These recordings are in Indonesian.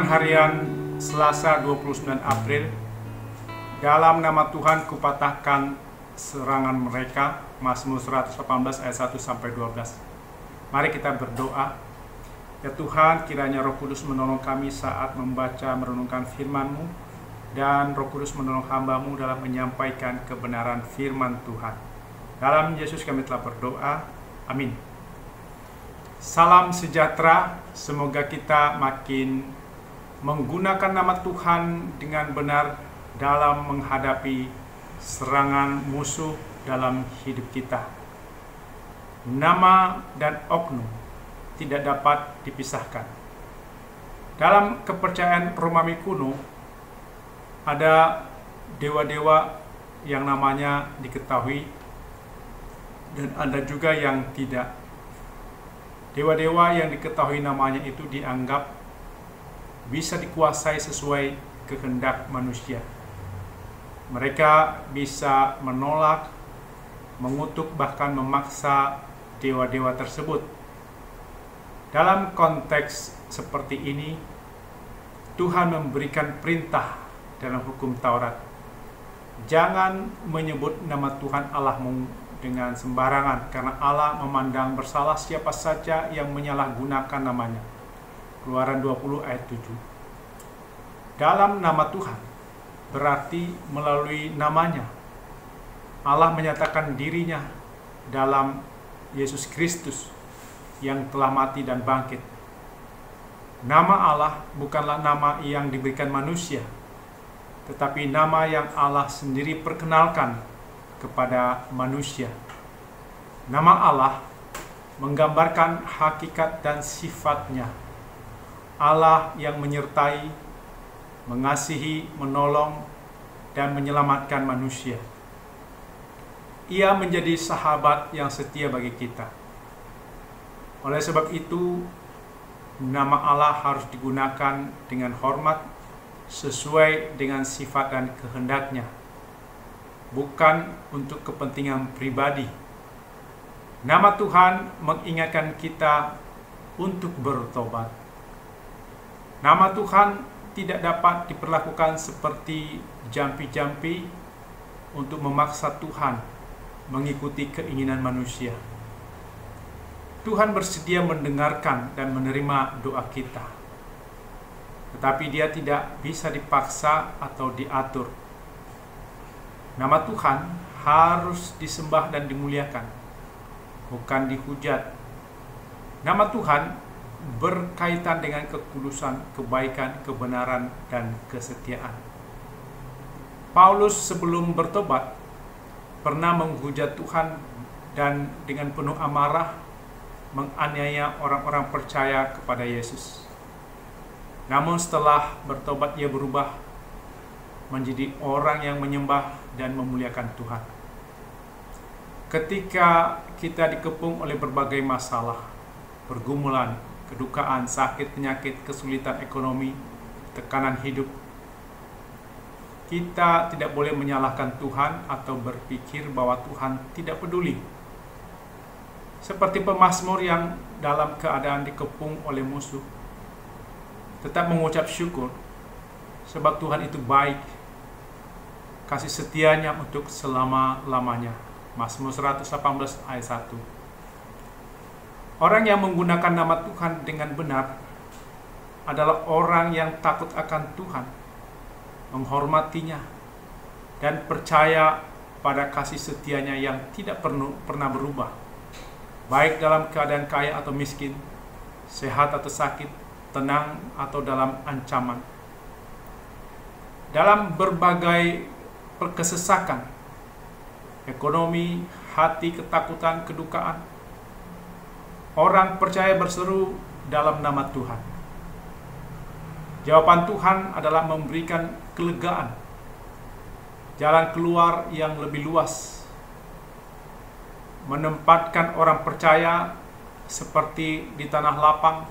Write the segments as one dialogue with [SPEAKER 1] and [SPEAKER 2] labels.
[SPEAKER 1] Renungan Harian Selasa 29 April. Dalam nama Tuhan kupatahkan serangan mereka. Mazmur 118 ayat 1-12. Mari kita berdoa. Ya Tuhan, kiranya Roh Kudus menolong kami saat membaca merenungkan firman-Mu, dan Roh Kudus menolong hamba-Mu dalam menyampaikan kebenaran firman Tuhan. Dalam Yesus kami telah berdoa. Amin. Salam sejahtera, semoga kita makin menggunakan nama Tuhan dengan benar dalam menghadapi serangan musuh dalam hidup kita. Nama dan oknum tidak dapat dipisahkan. Dalam kepercayaan Romawi kuno, ada dewa-dewa yang namanya diketahui dan ada juga yang tidak. Dewa-dewa yang diketahui namanya itu dianggap bisa dikuasai sesuai kehendak manusia. Mereka bisa menolak, mengutuk, bahkan memaksa dewa-dewa tersebut. Dalam konteks seperti ini, Tuhan memberikan perintah dalam hukum Taurat. Jangan menyebut nama Tuhan Allahmu dengan sembarangan, karena Allah memandang bersalah siapa saja yang menyalahgunakan namanya. Keluaran 20 ayat 7. Dalam nama Tuhan berarti melalui namanya Allah menyatakan dirinya dalam Yesus Kristus yang telah mati dan bangkit. Nama Allah bukanlah nama yang diberikan manusia, tetapi nama yang Allah sendiri perkenalkan kepada manusia. Nama Allah menggambarkan hakikat dan sifatnya. Allah yang menyertai, mengasihi, menolong, dan menyelamatkan manusia. Ia menjadi sahabat yang setia bagi kita. Oleh sebab itu, nama Allah harus digunakan dengan hormat sesuai dengan sifat dan kehendaknya, bukan untuk kepentingan pribadi. Nama Tuhan mengingatkan kita untuk bertobat. Nama Tuhan tidak dapat diperlakukan seperti jampi-jampi untuk memaksa Tuhan mengikuti keinginan manusia. Tuhan bersedia mendengarkan dan menerima doa kita, tetapi Dia tidak bisa dipaksa atau diatur. Nama Tuhan harus disembah dan dimuliakan, bukan dihujat. Nama Tuhan berkaitan dengan kekudusan, kebaikan, kebenaran, dan kesetiaan. Paulus sebelum bertobat pernah menghujat Tuhan dan dengan penuh amarah menganiaya orang-orang percaya kepada Yesus. Namun setelah bertobat ia berubah menjadi orang yang menyembah dan memuliakan Tuhan. Ketika kita dikepung oleh berbagai masalah, pergumulan, kedukaan, sakit, penyakit, kesulitan ekonomi, tekanan hidup, kita tidak boleh menyalahkan Tuhan atau berpikir bahwa Tuhan tidak peduli. Seperti pemazmur yang dalam keadaan dikepung oleh musuh, tetap mengucap syukur, sebab Tuhan itu baik, kasih setianya untuk selama-lamanya. Mazmur 118 ayat 1. Orang yang menggunakan nama Tuhan dengan benar adalah orang yang takut akan Tuhan, menghormatinya, dan percaya pada kasih setianya yang tidak pernah berubah, baik dalam keadaan kaya atau miskin, sehat atau sakit, tenang atau dalam ancaman. Dalam berbagai kesesakan, ekonomi, hati, ketakutan, kedukaan, orang percaya berseru dalam nama Tuhan. Jawaban Tuhan adalah memberikan kelegaan, jalan keluar yang lebih luas, menempatkan orang percaya seperti di tanah lapang,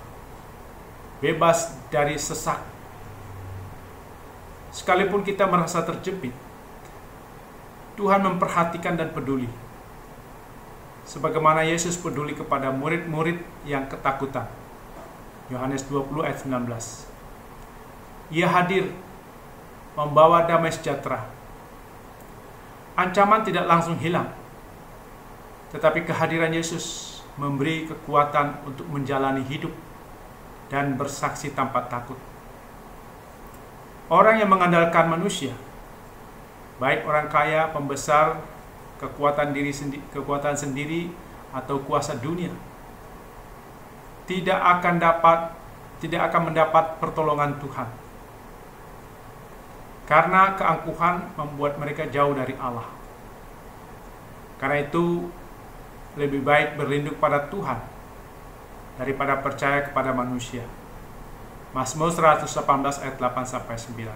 [SPEAKER 1] bebas dari sesak. Sekalipun kita merasa terjepit, Tuhan memperhatikan dan peduli. Sebagaimana Yesus peduli kepada murid-murid yang ketakutan. Yohanes 20 ayat 19. Ia hadir membawa damai sejahtera. Ancaman tidak langsung hilang, tetapi kehadiran Yesus memberi kekuatan untuk menjalani hidup dan bersaksi tanpa takut. Orang yang mengandalkan manusia, baik orang kaya, pembesar, kekuatan sendiri atau kuasa dunia, tidak akan mendapat pertolongan Tuhan. Karena keangkuhan membuat mereka jauh dari Allah. Karena itu lebih baik berlindung pada Tuhan daripada percaya kepada manusia. Mazmur 118 ayat 8-9.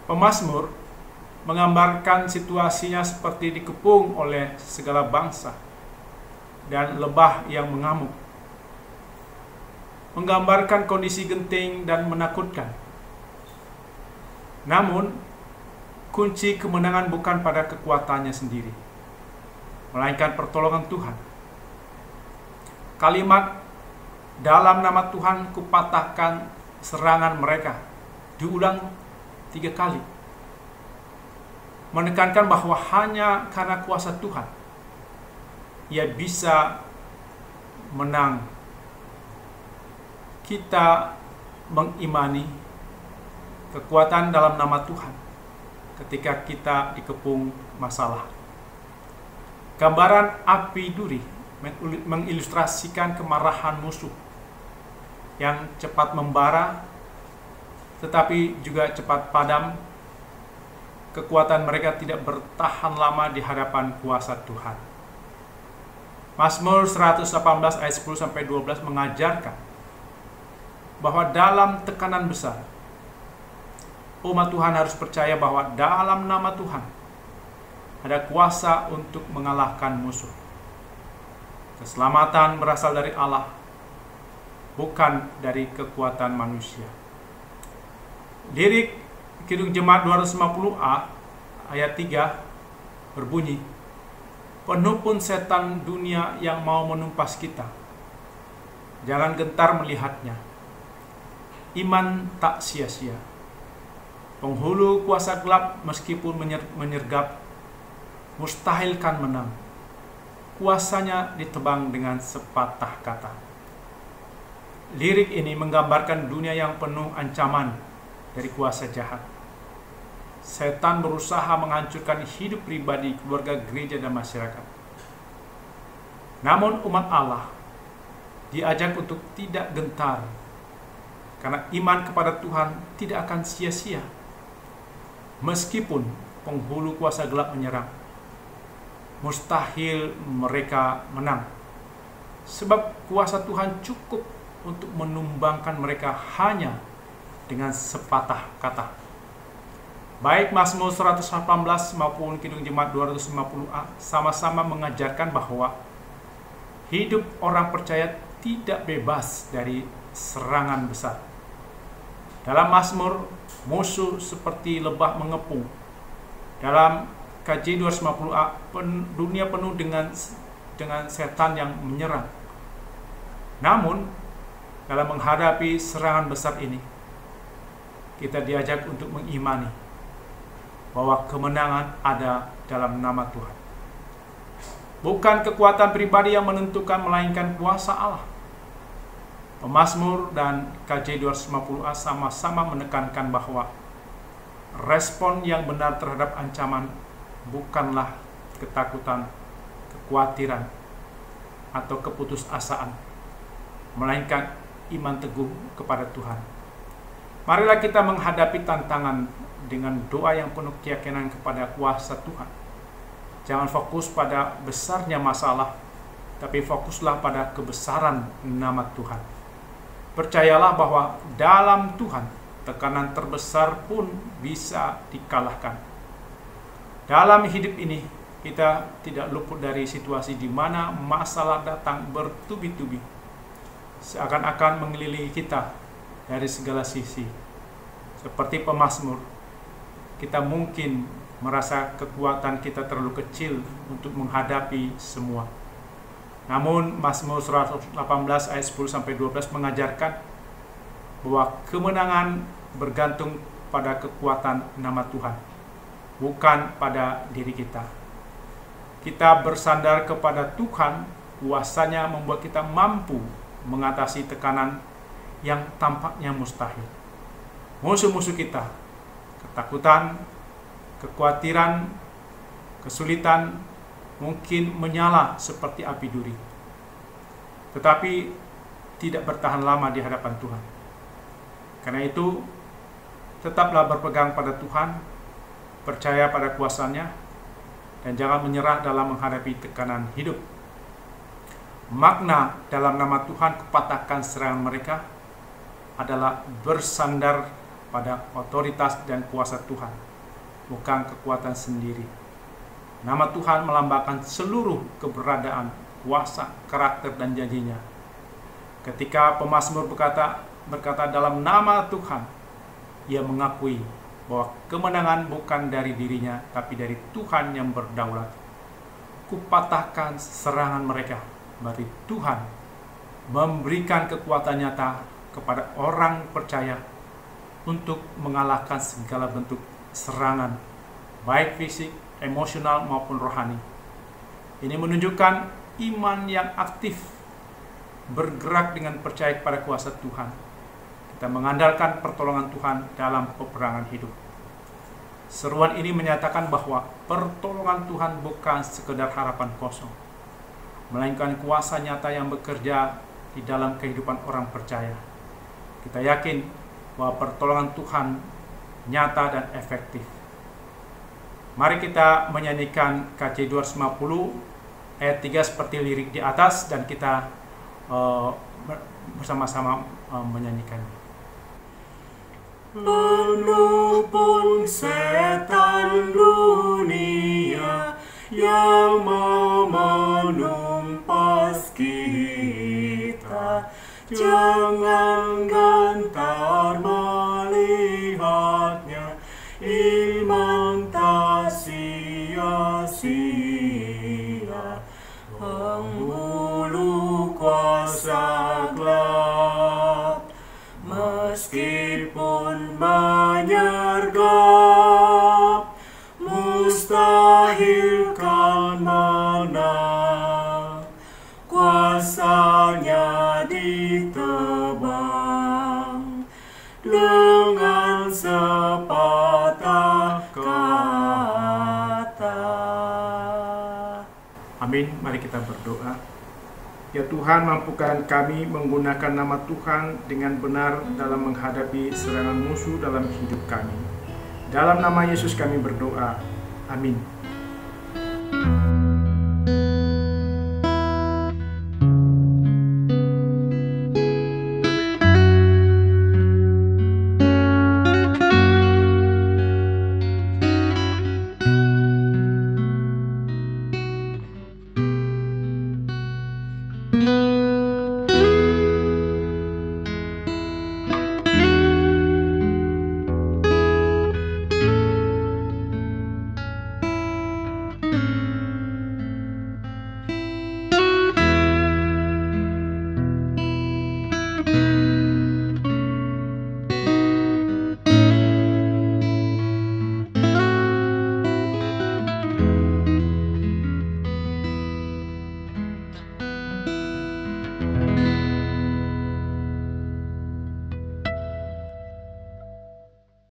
[SPEAKER 1] Pemazmur menggambarkan situasinya seperti dikepung oleh segala bangsa dan lebah yang mengamuk. Menggambarkan kondisi genting dan menakutkan. Namun, kunci kemenangan bukan pada kekuatannya sendiri, melainkan pertolongan Tuhan. Kalimat "dalam nama Tuhan kupatahkan serangan mereka" diulang 3 kali, menekankan bahwa hanya karena kuasa Tuhan ia bisa menang. Kita mengimani kekuatan dalam nama Tuhan ketika kita dikepung masalah. Gambaran api duri mengilustrasikan kemarahan musuh yang cepat membara tetapi juga cepat padam. Kekuatan mereka tidak bertahan lama di hadapan kuasa Tuhan. Mazmur 118 ayat 10-12 mengajarkan bahwa dalam tekanan besar, umat Tuhan harus percaya bahwa dalam nama Tuhan ada kuasa untuk mengalahkan musuh. Keselamatan berasal dari Allah, bukan dari kekuatan manusia. Lirik Kidung Jemaat 250A ayat 3 berbunyi, "Penuh pun setan dunia yang mau menumpas kita. Jangan gentar melihatnya. Iman tak sia-sia. Penghulu kuasa gelap meskipun menyergap, mustahil kan menang. Kuasanya ditebang dengan sepatah kata." Lirik ini menggambarkan dunia yang penuh ancaman dari kuasa jahat. Setan berusaha menghancurkan hidup pribadi, keluarga, gereja, dan masyarakat. Namun umat Allah diajak untuk tidak gentar, karena iman kepada Tuhan tidak akan sia-sia. Meskipun penghulu kuasa gelap menyerang, mustahil mereka menang. Sebab kuasa Tuhan cukup untuk menumbangkan mereka hanya dengan sepatah kata. Baik Mazmur 118 maupun Kidung Jemaat 250A sama-sama mengajarkan bahwa hidup orang percaya tidak bebas dari serangan besar. Dalam Mazmur, musuh seperti lebah mengepung. Dalam KJ 250A, dunia penuh dengan setan yang menyerang. Namun, dalam menghadapi serangan besar ini, kita diajak untuk mengimani bahwa kemenangan ada dalam nama Tuhan. Bukan kekuatan pribadi yang menentukan, melainkan kuasa Allah. Pemazmur dan KJ 250A sama-sama menekankan bahwa respon yang benar terhadap ancaman bukanlah ketakutan, kekhawatiran, atau keputusasaan, melainkan iman teguh kepada Tuhan. Marilah kita menghadapi tantangan dengan doa yang penuh keyakinan kepada kuasa Tuhan. Jangan fokus pada besarnya masalah, tapi fokuslah pada kebesaran nama Tuhan. Percayalah bahwa dalam Tuhan, tekanan terbesar pun bisa dikalahkan. Dalam hidup ini, kita tidak luput dari situasi di mana masalah datang bertubi-tubi, seakan-akan mengelilingi kita dari segala sisi. Seperti pemazmur, kita mungkin merasa kekuatan kita terlalu kecil untuk menghadapi semua. Namun Mazmur 118 ayat 10-12 mengajarkan bahwa kemenangan bergantung pada kekuatan nama Tuhan, bukan pada diri kita. Kita bersandar kepada Tuhan, kuasanya membuat kita mampu mengatasi tekanan yang tampaknya mustahil. Musuh-musuh kita, ketakutan, kekhawatiran, kesulitan, mungkin menyala seperti api duri, tetapi tidak bertahan lama di hadapan Tuhan. Karena itu, tetaplah berpegang pada Tuhan, percaya pada kuasanya, dan jangan menyerah dalam menghadapi tekanan hidup. Makna dalam nama Tuhan kupatahkan serangan mereka adalah bersandar pada otoritas dan kuasa Tuhan, bukan kekuatan sendiri. Nama Tuhan melambangkan seluruh keberadaan, kuasa, karakter, dan janjinya. Ketika pemazmur berkata dalam nama Tuhan, ia mengakui bahwa kemenangan bukan dari dirinya, tapi dari Tuhan yang berdaulat. Kupatahkan serangan mereka, berarti Tuhan memberikan kekuatan nyata kepada orang percaya untuk mengalahkan segala bentuk serangan, baik fisik, emosional, maupun rohani. Ini menunjukkan iman yang aktif, bergerak dengan percaya kepada kuasa Tuhan. Kita mengandalkan pertolongan Tuhan dalam peperangan hidup. Seruan ini menyatakan bahwa pertolongan Tuhan bukan sekedar harapan kosong, melainkan kuasa nyata yang bekerja di dalam kehidupan orang percaya. Kita yakin bahwa pertolongan Tuhan nyata dan efektif. Mari kita menyanyikan KJ 250 ayat 3 seperti lirik di atas, dan kita bersama-sama menyanyikannya.
[SPEAKER 2] Penuh pun setan dunia yang mau menumpas kita, jangan gentar melihatnya, iman tak sia-sia. Penghulu kuasa gelap, meskipun menyergap, mustahil kan menang, kuasanya ditebang dengan sepatah kata.
[SPEAKER 1] Amin. Mari kita berdoa. Ya Tuhan, mampukan kami menggunakan nama Tuhan dengan benar dalam menghadapi serangan musuh dalam hidup kami. Dalam nama Yesus kami berdoa. Amin.